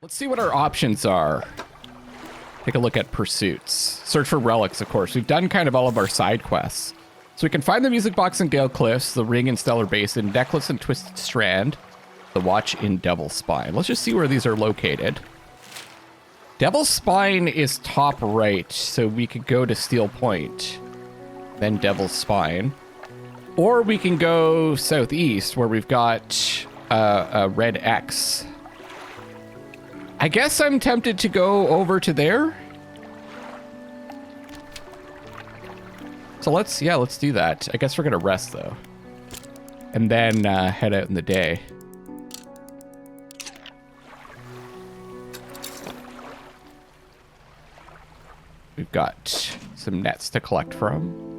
Let's see what our options are. Take a look at pursuits. Search for relics, of course. We've done kind of all of our side quests. So we can find the music box in Gale Cliffs, the ring in Stellar Basin, necklace in Twisted Strand, the watch in Devil's Spine. Let's just see where these are located. Devil's Spine is top right, so we could go to Steel Point, then Devil's Spine. Or we can go southeast, where we've got a red X. I guess I'm tempted to go over to there. So let's do that. I guess we're gonna rest though. And then head out in the day. We've got some nets to collect from.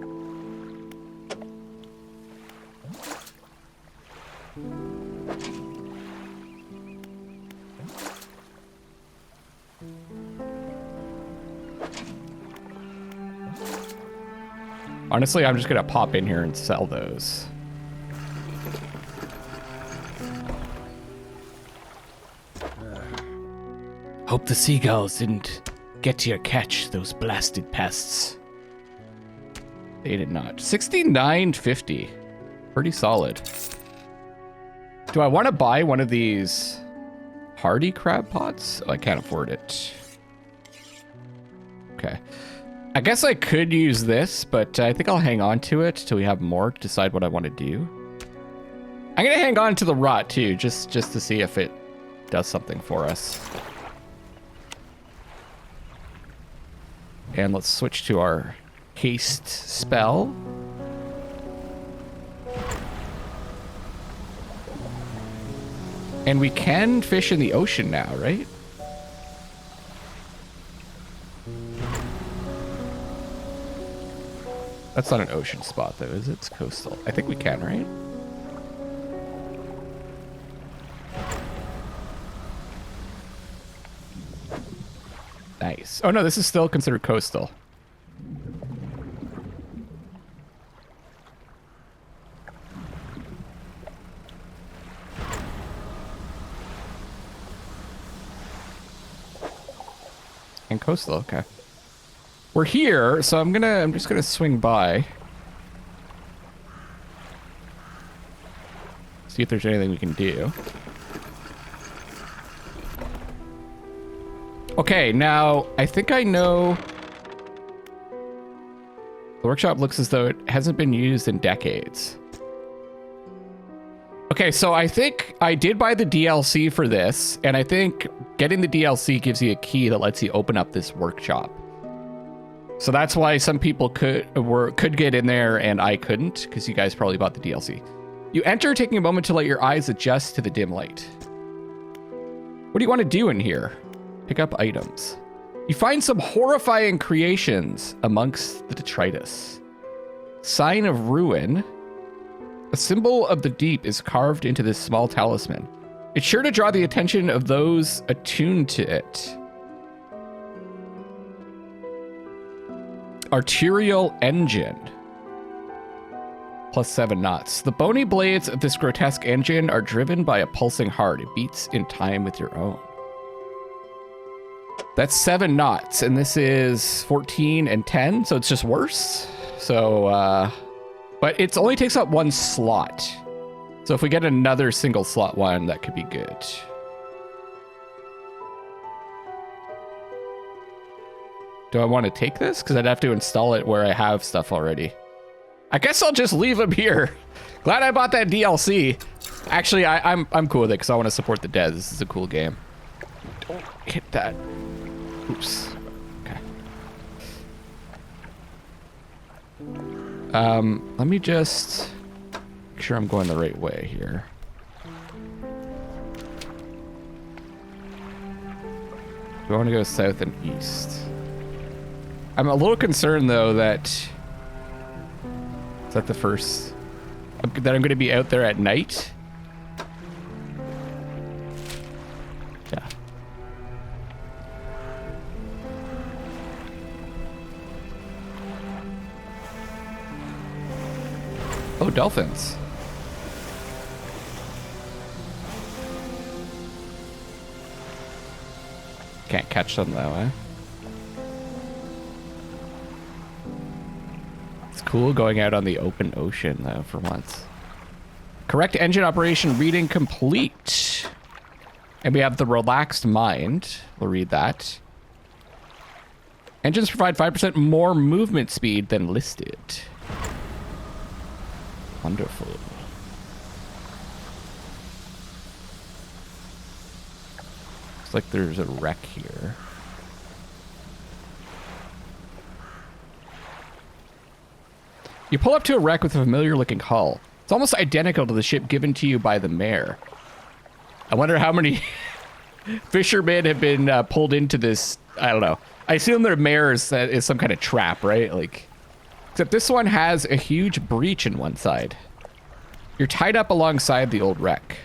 Honestly, I'm just gonna pop in here and sell those. Hope the seagulls didn't get to your catch, those blasted pests. They did not. 69.50. Pretty solid. Do I want to buy one of these hardy crab pots? Oh, I can't afford it. Okay. I guess I could use this, but I think I'll hang on to it till we have more to decide what I want to do. I'm gonna hang on to the rot too, just to see if it does something for us. And let's switch to our haste spell. And we can fish in the ocean now, right? That's not an ocean spot though, is it? It's coastal. I think we can, right? Nice. Oh no, this is still considered coastal. And coastal, okay. We're here, so I'm just gonna swing by. See if there's anything we can do. Okay, now I think I know. The workshop looks as though it hasn't been used in decades. Okay, so I think I did buy the DLC for this, and I think getting the DLC gives you a key that lets you open up this workshop. So that's why some people could get in there and I couldn't, because you guys probably bought the DLC. You enter, taking a moment to let your eyes adjust to the dim light. What do you want to do in here? Pick up items. You find some horrifying creations amongst the detritus. Sign of ruin. A symbol of the deep is carved into this small talisman. It's sure to draw the attention of those attuned to it. Arterial engine. Plus 7 knots. The bony blades of this grotesque engine are driven by a pulsing heart. It beats in time with your own. That's 7 knots, and this is 14 and 10, so it's just worse. So, but it only takes up 1 slot. So if we get another single slot one, that could be good. Do I want to take this? Because I'd have to install it where I have stuff already. I guess I'll just leave them here. Glad I bought that DLC. Actually, I'm cool with it because I want to support the devs. This is a cool game. Don't hit that. Oops. Okay. Let me just make sure I'm going the right way here. Do I want to go south and east? I'm a little concerned though that is that the first that I'm going to be out there at night. Yeah. Oh, dolphins. Can't catch them though, eh? It's cool going out on the open ocean though for once. Correct engine operation reading complete. And we have the relaxed mind. We'll read that. Engines provide 5% more movement speed than listed. Wonderful. Looks like there's a wreck here. You pull up to a wreck with a familiar looking hull. It's almost identical to the ship given to you by the mayor. I wonder how many fishermen have been pulled into this. I don't know. I assume their mayor is some kind of trap, right? Like, except this one has a huge breach in one side. You're tied up alongside the old wreck.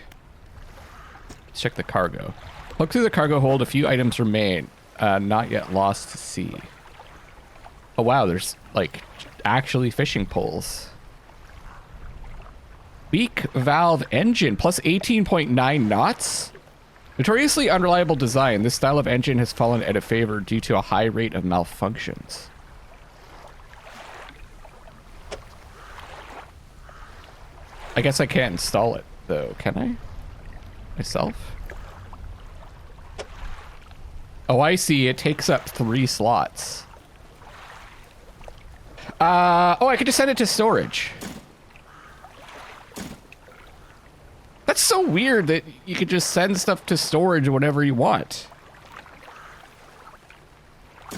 Let's check the cargo. Look through the cargo hold. A few items remain, not yet lost to sea. Oh wow, there's like actually fishing poles. Weak valve engine, plus 18.9 knots? Notoriously unreliable design, this style of engine has fallen out of favor due to a high rate of malfunctions. I guess I can't install it, though, can I? Myself? Oh, I see. It takes up 3 slots. Oh, I could just send it to storage. That's so weird that you could just send stuff to storage whenever you want. I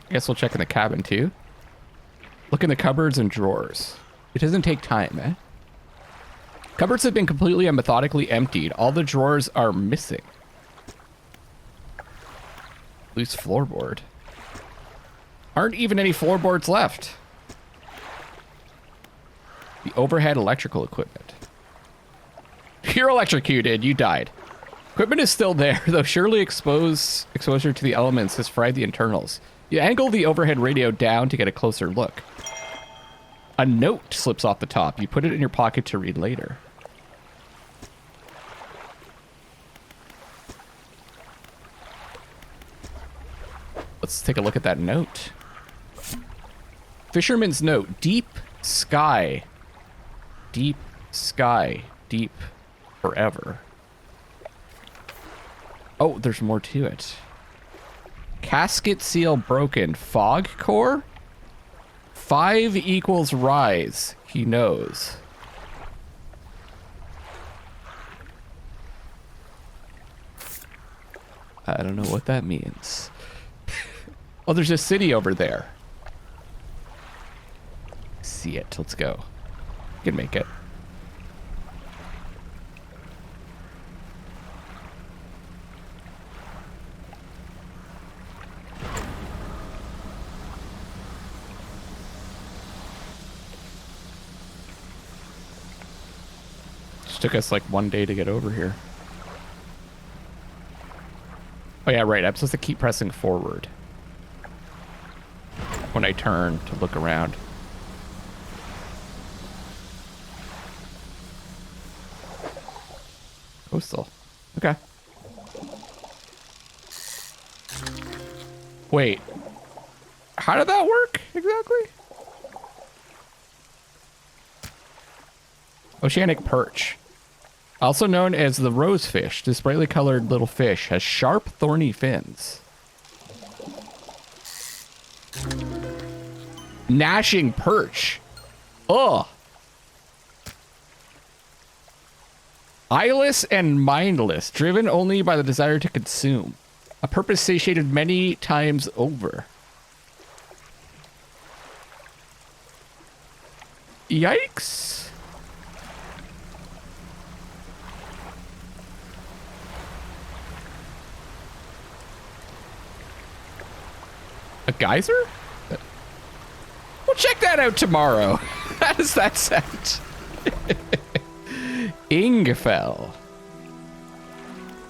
guess we'll check in the cabin too. Look in the cupboards and drawers. It doesn't take time, eh? Cupboards have been completely and methodically emptied. All the drawers are missing. Loose floorboard. Aren't even any floorboards left. The overhead electrical equipment. You're electrocuted. You died. Equipment is still there, though surely exposure to the elements has fried the internals. You angle the overhead radio down to get a closer look. A note slips off the top. You put it in your pocket to read later. Let's take a look at that note. Fisherman's note. Deep sky. Deep sky. Deep forever. Oh, there's more to it. Casket seal broken. Fog core? 5 equals rise. He knows. I don't know what that means. Oh, there's a city over there. See it. Let's go. We can make it. Just took us like 1 day to get over here. Oh yeah, right. I'm supposed to keep pressing forward when I turn to look around. Coastal. Okay. Wait. How did that work exactly? Oceanic perch. Also known as the rosefish, this brightly colored little fish has sharp, thorny fins. Gnashing perch. Ugh. Eyeless and mindless, driven only by the desire to consume. A purpose satiated many times over. Yikes. A geyser? We'll check that out tomorrow. How does that sound? Ingefell.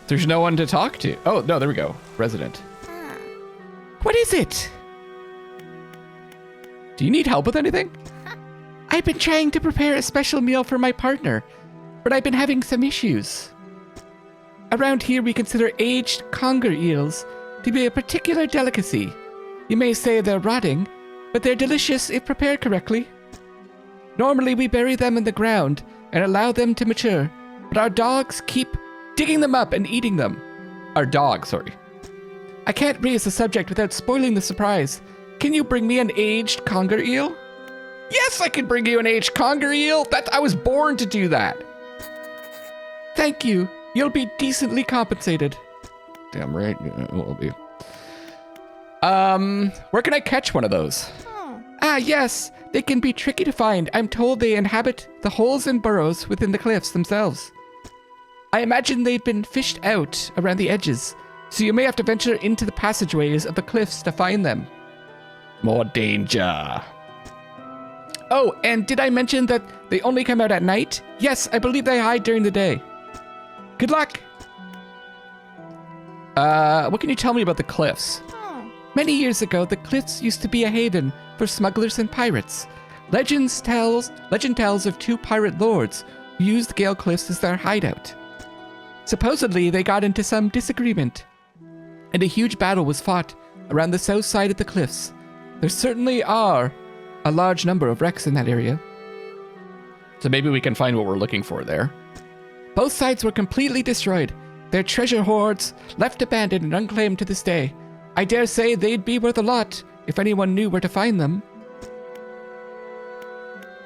There's no one to talk to. Oh, no, there we go. Resident. What is it? Do you need help with anything? I've been trying to prepare a special meal for my partner, but I've been having some issues. Around here we consider aged conger eels to be a particular delicacy. You may say they're rotting, but they're delicious if prepared correctly. Normally we bury them in the ground and allow them to mature, but our dogs keep digging them up and eating them. Our dog, sorry. I can't raise the subject without spoiling the surprise. Can you bring me an aged conger eel? Yes, I can bring you an aged conger eel. I was born to do that. Thank you. You'll be decently compensated. Damn right, it will be. Where can I catch one of those? Ah, yes. They can be tricky to find. I'm told they inhabit the holes and burrows within the cliffs themselves. I imagine they've been fished out around the edges, so you may have to venture into the passageways of the cliffs to find them. More danger. Oh, and did I mention that they only come out at night? Yes, I believe they hide during the day. Good luck. What can you tell me about the cliffs? Many years ago, the cliffs used to be a haven for smugglers and pirates. Legend tells of two pirate lords who used Gale Cliffs as their hideout. Supposedly, they got into some disagreement, and a huge battle was fought around the south side of the cliffs. There certainly are a large number of wrecks in that area. So maybe we can find what we're looking for there. Both sides were completely destroyed, their treasure hoards left abandoned and unclaimed to this day. I dare say they'd be worth a lot if anyone knew where to find them.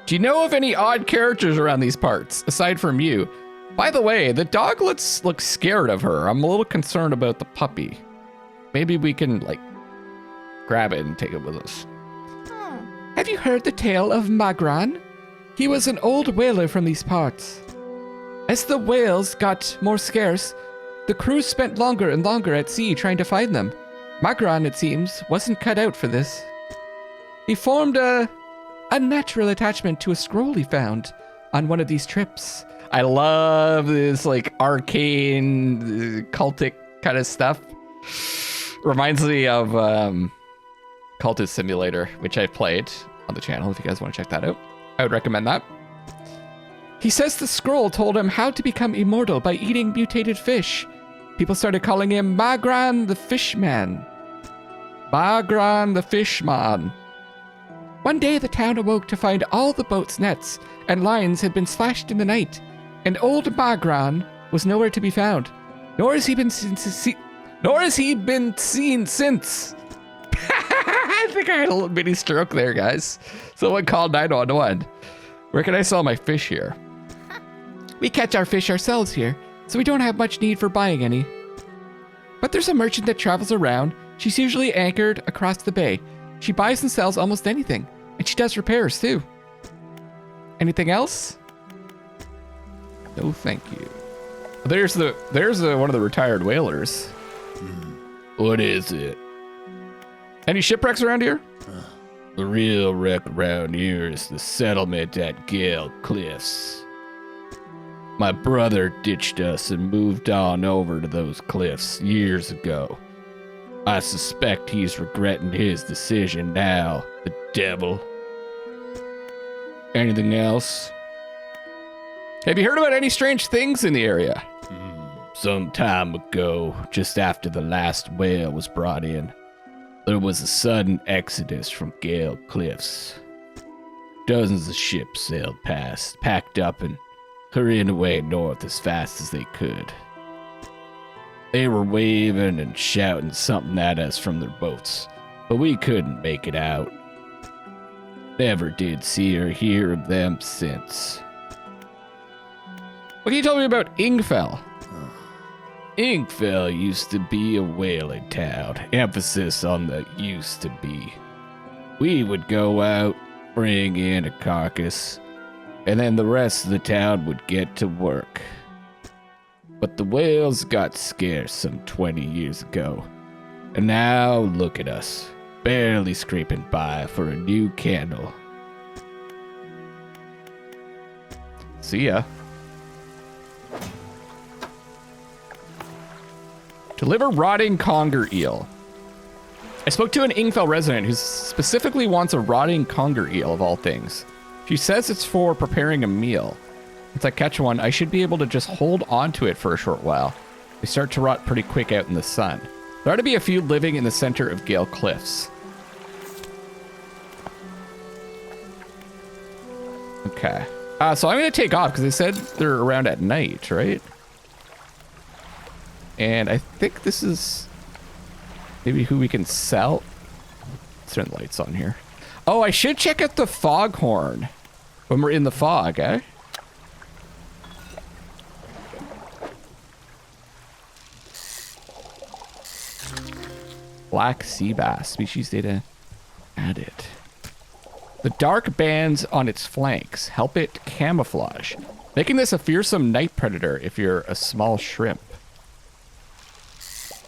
Do you know of any odd characters around these parts, aside from you? By the way, the dog looks scared of her. I'm a little concerned about the puppy. Maybe we can, grab it and take it with us. Have you heard the tale of Magran? He was an old whaler from these parts. As the whales got more scarce, the crews spent longer and longer at sea trying to find them. Magran, it seems, wasn't cut out for this. He formed a unnatural attachment to a scroll he found on one of these trips. I love this arcane cultic kind of stuff. Reminds me of Cultist Simulator, which I've played on the channel. If you guys want to check that out, I would recommend that. He says the scroll told him how to become immortal by eating mutated fish. People started calling him Magran the Fishman. Magran the Fishman. One day the town awoke to find all the boat's nets and lines had been slashed in the night, and old Magran was nowhere to be found. Nor has he been seen since. I think I had a little mini stroke there, guys. Someone called 911. Where can I sell my fish here? We catch our fish ourselves here, so we don't have much need for buying any. But there's a merchant that travels around. She's usually anchored across the bay. She buys and sells almost anything, and she does repairs too. Anything else? No, thank you. There's one of the retired whalers. What is it? Any shipwrecks around here? The real wreck around here is the settlement at Gale Cliffs. My brother ditched us and moved on over to those cliffs years ago. I suspect he's regretting his decision now, the devil. Anything else? Have you heard about any strange things in the area? Some time ago, just after the last whale was brought in, there was a sudden exodus from Gale Cliffs. Dozens of ships sailed past, packed up and hurrying away north as fast as they could. They were waving and shouting something at us from their boats, but we couldn't make it out. Never did see or hear of them since. What can you tell me about Ingfell? Ingfell used to be a whaling town, emphasis on the used to be. We would go out, bring in a carcass, and then the rest of the town would get to work. But the whales got scarce some 20 years ago, and now look at us, barely scraping by for a new candle. See ya. Deliver rotting conger eel. I spoke to an Ingfell resident who specifically wants a rotting conger eel of all things. She says it's for preparing a meal. Once I catch one, I should be able to just hold on to it for a short while. They start to rot pretty quick out in the sun. There ought to be a few living in the center of Gale Cliffs. Okay. So I'm going to take off because they said they're around at night, right? And I think this is maybe who we can sell. Let's turn the lights on here. Oh, I should check out the foghorn when we're in the fog, eh? Black sea bass, species data added. The dark bands on its flanks help it camouflage, making this a fearsome night predator if you're a small shrimp. Same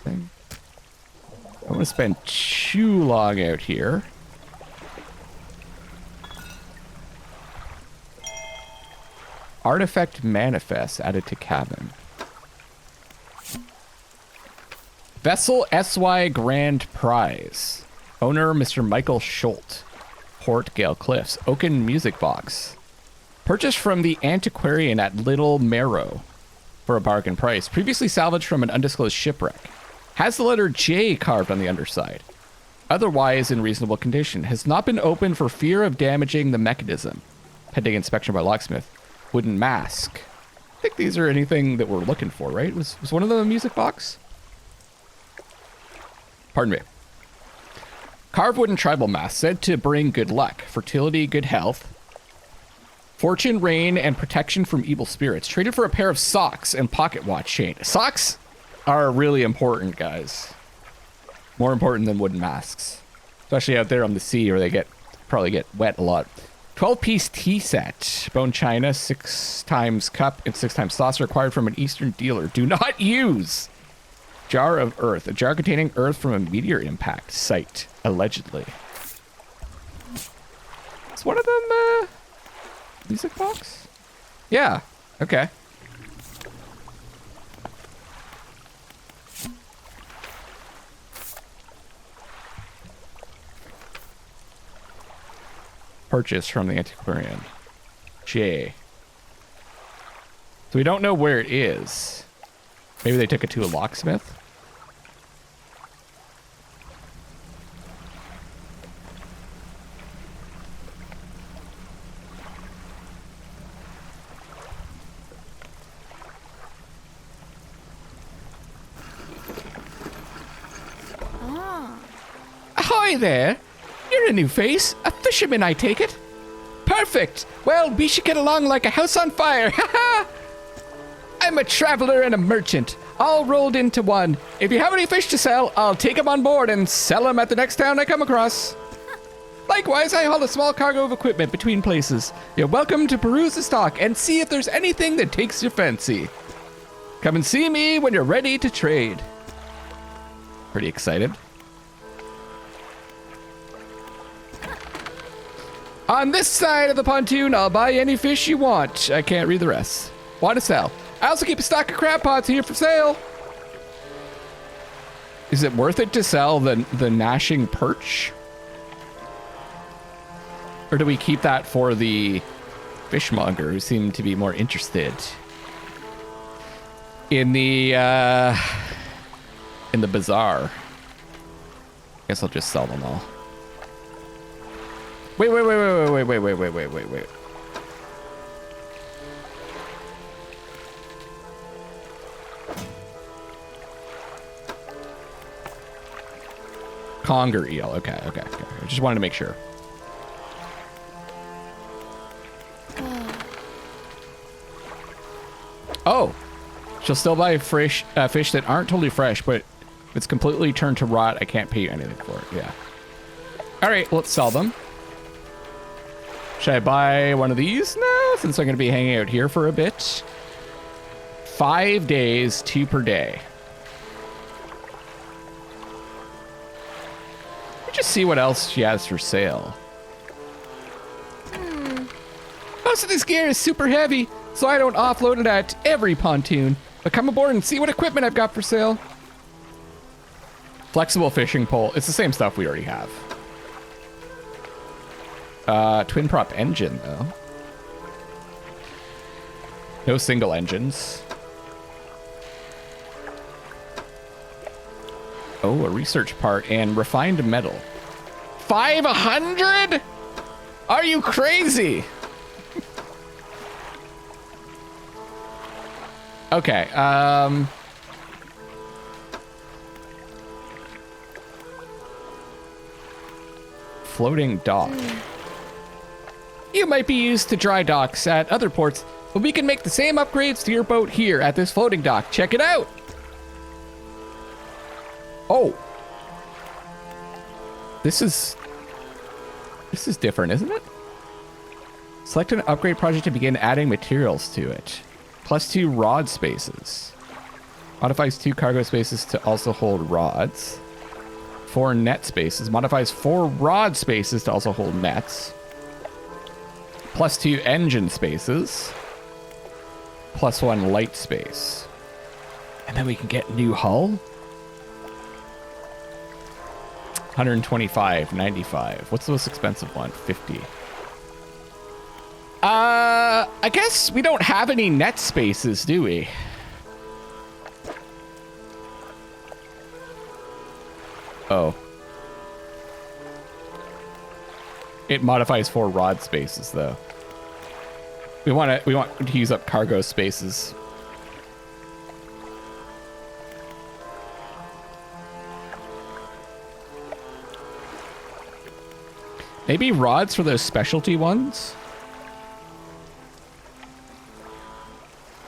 thing. I don't want to spend too long out here. Artifact manifest added to cabin. Vessel SY Grand Prize. Owner Mr. Michael Schult. Port Gale Cliffs. Oaken Music Box. Purchased from the antiquarian at Little Marrow for a bargain price. Previously salvaged from an undisclosed shipwreck. Has the letter J carved on the underside. Otherwise in reasonable condition. Has not been opened for fear of damaging the mechanism. Pending inspection by locksmith. Wooden mask. I think these are anything that we're looking for, right? Was one of them a music box? Pardon me. Carved wooden tribal mask said to bring good luck, fertility, good health, fortune, rain, and protection from evil spirits. Traded for a pair of socks and pocket watch chain. Socks are really important, guys. More important than wooden masks. Especially out there on the sea where they probably get wet a lot. 12-piece tea set. Bone china, 6 times cup, and 6 times saucer acquired from an Eastern dealer. Do not use! Jar of earth. A jar containing earth from a meteor impact site, allegedly. Is one of them music box? Yeah. Okay. Purchase from the antiquarian. J. So we don't know where it is. Maybe they took it to a locksmith? Ahoy there! You're a new face. A fisherman, I take it. Perfect! Well, we should get along like a house on fire. Ha ha! I'm a traveler and a merchant, all rolled into one. If you have any fish to sell, I'll take them on board and sell them at the next town I come across. Likewise, I haul a small cargo of equipment between places. You're welcome to peruse the stock and see if there's anything that takes your fancy. Come and see me when you're ready to trade. Pretty excited. On this side of the pontoon, I'll buy any fish you want. I can't read the rest. Want to sell. I also keep a stock of crab pots here for sale. Is it worth it to sell the gnashing perch? Or do we keep that for the fishmonger who seem to be more interested in the bazaar? Guess I'll just sell them all. Wait. Conger eel. Okay. I just wanted to make sure. Oh, she'll still buy fish that aren't totally fresh, but if it's completely turned to rot, I can't pay you anything for it. Yeah. All right, let's sell them. Should I buy one of these now, since I'm going to be hanging out here for a bit? 5 days, 2 per day. Let me just see what else she has for sale. Most of this gear is super heavy, so I don't offload it at every pontoon. But come aboard and see what equipment I've got for sale. Flexible fishing pole. It's the same stuff we already have. Twin prop engine, though. No single engines. Oh, a research part and refined metal. 500? Are you crazy? Okay, floating dock. You might be used to dry docks at other ports, but we can make the same upgrades to your boat here at this floating dock. Check it out. Oh. This is different, isn't it? Select an upgrade project to begin adding materials to it. +2 rod spaces. Modifies 2 cargo spaces to also hold rods. 4 net spaces. Modifies 4 rod spaces to also hold nets. +2 engine spaces. +1 light space. And then we can get new hull. 125, 95. What's the most expensive one? 50. I guess we don't have any net spaces, do we? Oh. It modifies 4 rod spaces, though. We want to use up cargo spaces. Maybe rods for those specialty ones?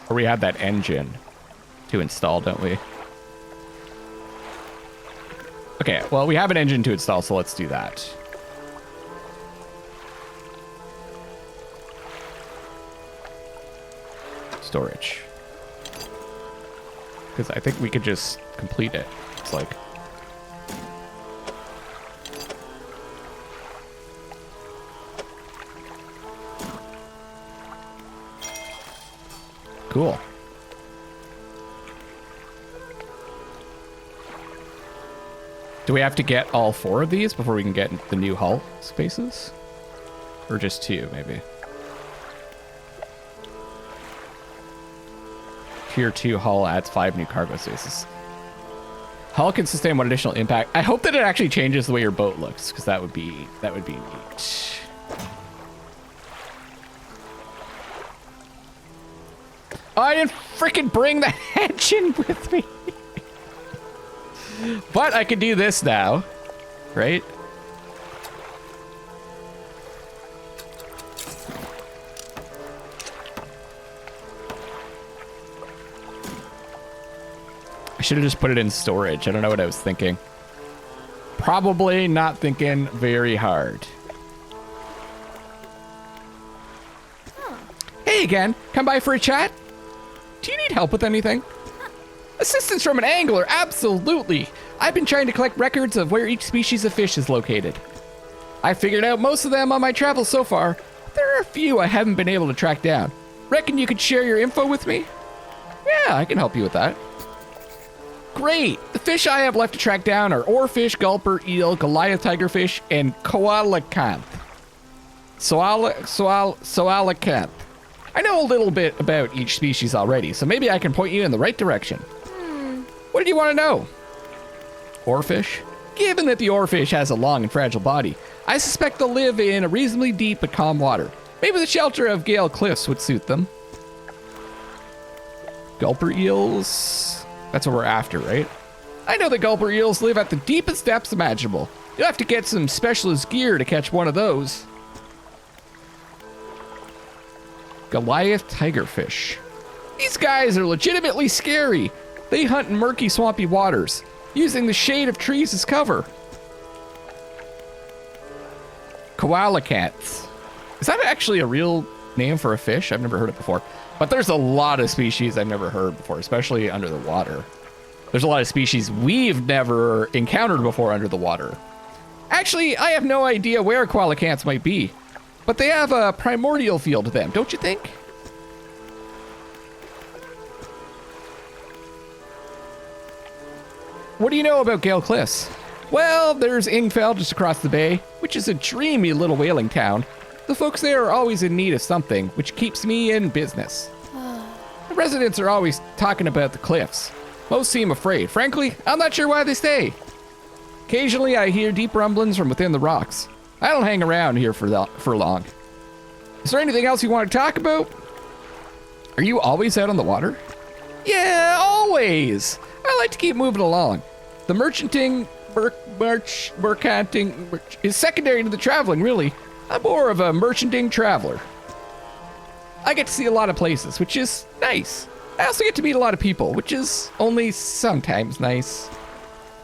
Or we have that engine to install, don't we? Okay, well, we have an engine to install, so let's do that. Storage. Because I think we could just complete it. It's like... Cool. Do we have to get all 4 of these before we can get the new hull spaces? Or just 2, maybe? Tier 2 hull adds 5 new cargo spaces. Hull can sustain 1 additional impact. I hope that it actually changes the way your boat looks, because that would be neat. Oh, I didn't freaking bring the engine with me. But I can do this now, right? I should have just put it in storage. I don't know what I was thinking. Probably not thinking very hard. Hey again, come by for a chat? Do you need help with anything? Assistance from an angler, absolutely. I've been trying to collect records of where each species of fish is located. I figured out most of them on my travels so far. There are a few I haven't been able to track down. Reckon you could share your info with me? Yeah, I can help you with that. Great. The fish I have left to track down are oarfish, gulper, eel, Goliath tigerfish, and coelacanth. Coelacanth. I know a little bit about each species already, so maybe I can point you in the right direction. What do you want to know? Oarfish? Given that the oarfish has a long and fragile body, I suspect they'll live in a reasonably deep but calm water. Maybe the shelter of Gale cliffs would suit them. Gulper eels? That's what we're after, right? I know that gulper eels live at the deepest depths imaginable. You'll have to get some specialist gear to catch one of those. Goliath tigerfish. These guys are legitimately scary. They hunt in murky, swampy waters, using the shade of trees as cover. Coelacanths. Is that actually a real name for a fish? I've never heard it before. But there's a lot of species I've never heard before, especially under the water. There's a lot of species we've never encountered before under the water. Actually, I have no idea where coelacanths might be, but they have a primordial feel to them, don't you think? What do you know about Gale Cliffs? Well, there's Ingfell just across the bay, which is a dreamy little whaling town. The folks there are always in need of something, which keeps me in business. The residents are always talking about the cliffs. Most seem afraid. Frankly, I'm not sure why they stay. Occasionally, I hear deep rumblings from within the rocks. I don't hang around here for long. Is there anything else you want to talk about? Are you always out on the water? Yeah, always. I like to keep moving along. The merchanting is secondary to the traveling, really. I'm more of a merchanting traveler. I get to see a lot of places, which is nice. I also get to meet a lot of people, which is only sometimes nice.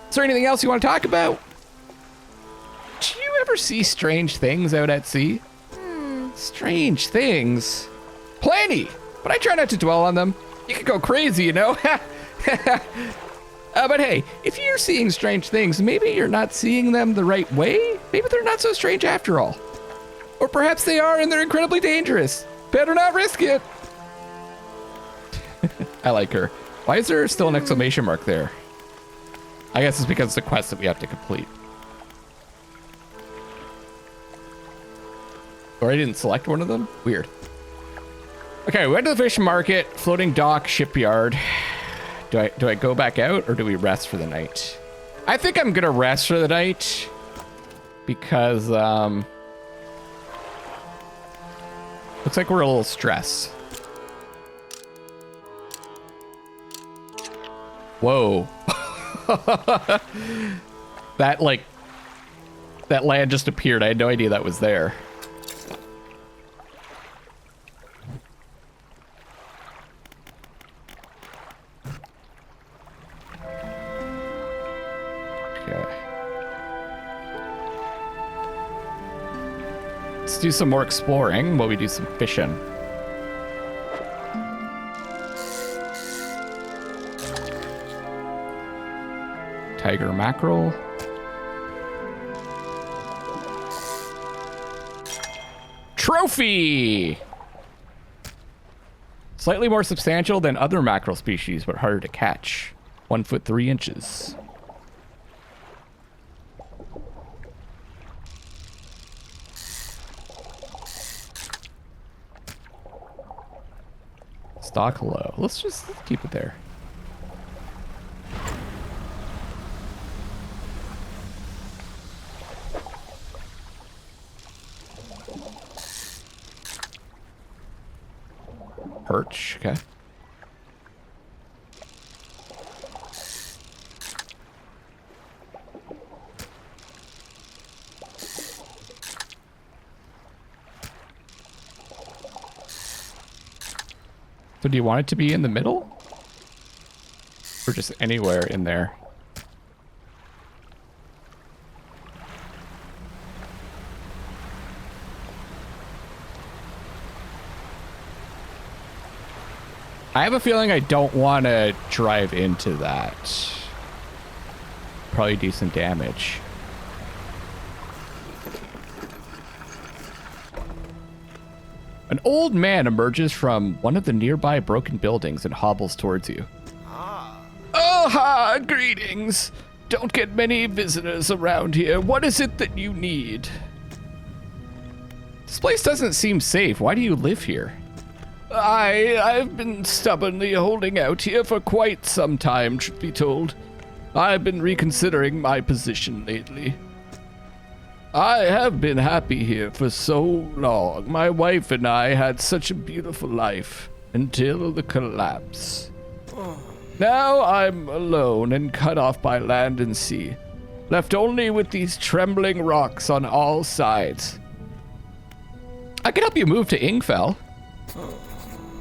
Is there anything else you want to talk about? Do you ever see strange things out at sea? Strange things? Plenty, but I try not to dwell on them. You can go crazy, you know? But hey, if you're seeing strange things, maybe you're not seeing them the right way. Maybe they're not so strange after all. Or perhaps they are and they're incredibly dangerous. Better not risk it. I like her. Why is there still an exclamation mark there? I guess it's because it's a quest that we have to complete. Or I didn't select one of them? Weird. Okay, we went to the fish market, floating dock, shipyard. Do I go back out or do we rest for the night? I think I'm gonna rest for the night because looks like we're a little stressed. Whoa. That land just appeared. I had no idea that was there. Let's do some more exploring while we do some fishing. Tiger mackerel. Trophy! Slightly more substantial than other mackerel species, but harder to catch. 1 foot 3 inches. Stock low. Let's keep it there. Perch, okay. So do you want it to be in the middle? Or just anywhere in there? I have a feeling I don't want to drive into that. Probably do some damage. An old man emerges from one of the nearby broken buildings and hobbles towards you. Oh, ha! Greetings! Don't get many visitors around here. What is it that you need? This place doesn't seem safe. Why do you live here? I've been stubbornly holding out here for quite some time, truth be told. I've been reconsidering my position lately. I have been happy here for so long. My wife and I had such a beautiful life until the collapse. Now I'm alone and cut off by land and sea, left only with these trembling rocks on all sides. I can help you move to Ingfell.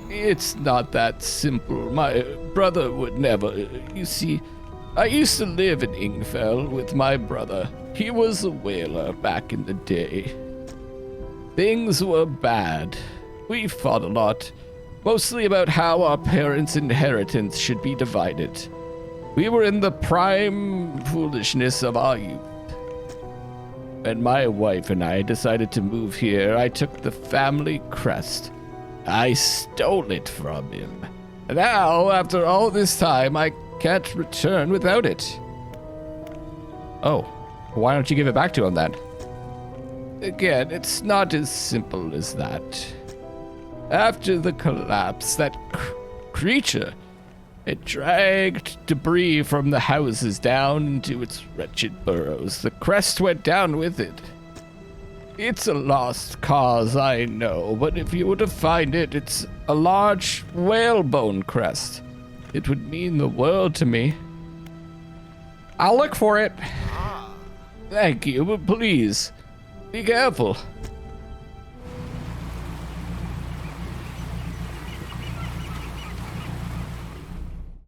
It's not that simple. My brother would never. You see, I used to live in Ingfell with my brother. He was a whaler back in the day. Things were bad. We fought a lot, mostly about how our parents' inheritance should be divided. We were in the prime foolishness of our youth. When my wife and I decided to move here, I took the family crest. I stole it from him. Now, after all this time, I can't return without it. Oh, why don't you give it back to him then? Again, it's not as simple as that. After the collapse, that creature. It dragged debris from the houses down into its wretched burrows. The crest went down with it. It's a lost cause, I know, but if you were to find it, it's a large whalebone crest. It would mean the world to me. I'll look for it. Thank you, but please, be careful.